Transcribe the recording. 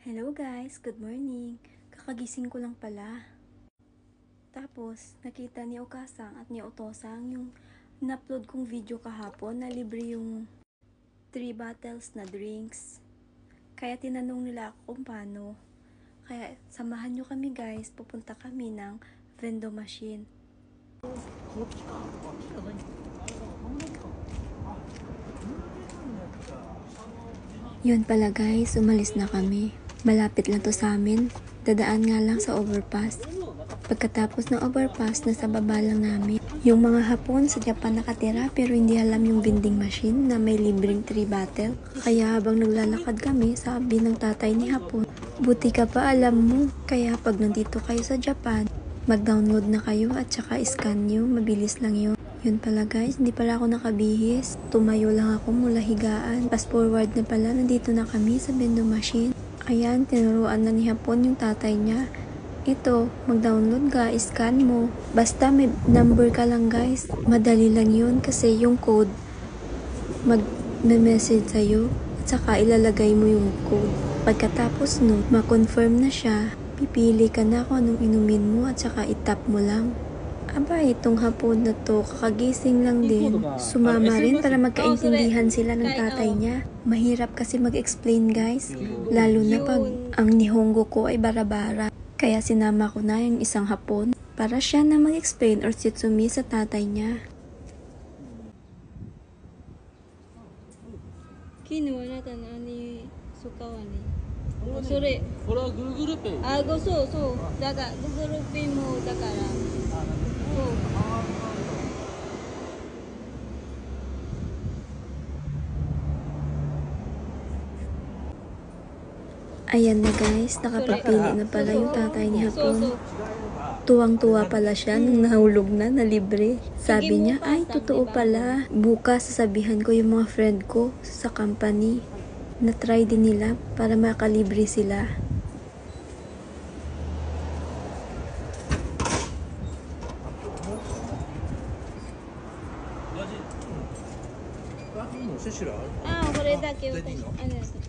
Hello guys, good morning. Kakagising ko lang pala. Tapos, nakita ni Okasang at ni Otosang yung in-upload kong video kahapon na libre yung 3 bottles na drinks. Kaya tinanong nila ako kung paano. Kaya samahan nyo kami guys, pupunta kami ng vending machine. Yun pala guys, umalis na kami. Malapit lang to sa amin. Dadaan nga lang sa overpass. Pagkatapos ng overpass, nasa baba lang namin. Yung mga Hapon sa Japan nakatira pero hindi alam yung vending machine na may libreng 3 bottle. Kaya habang naglalakad kami, sabi ng tatay ni Hapon, buti ka pa alam mo. Kaya pag nandito kayo sa Japan, mag-download na kayo at saka scan nyo. Mabilis lang yun. Yun pala guys, hindi pala ako nakabihis. Tumayo lang ako mula higaan. Fast forward na pala, nandito na kami sa vending machine. Ayan, tinuruan na ni Hapon yung tatay niya. Ito, mag-download ka, scan mo. Basta may number ka lang guys. Madali lang yun kasi yung code mag-message sa'yo. At saka ilalagay mo yung code. Pagkatapos no, ma-confirm na siya. Pipili ka na kung anong inumin mo at saka itap mo lang. Aba, itong Hapon na to, kakagising lang din. Sumama rin para magkaintindihan sila ng tatay niya. Mahirap kasi mag-explain guys. Lalo na pag ang Nihongo ko ay bara-bara. Kaya sinama ko na yung isang Hapon para siya na mag-explain or Shitsumi sa tatay niya. Kino wa nata nani suka wa ni? それ、これは Google Pay。あ、そうそう。だから Google Pay もだから。そう。Ayan na guys, nakapagpili na pala yung tatay ni Hapon. Tuwang-tuwa pala siya nung nahulog na libre. Sabi niya, ay totoo pala. Bukas sasabihan ko yung mga friend ko sa company. Na-try din nila para makalibre sila. Ah, これだけ私。ありがとう。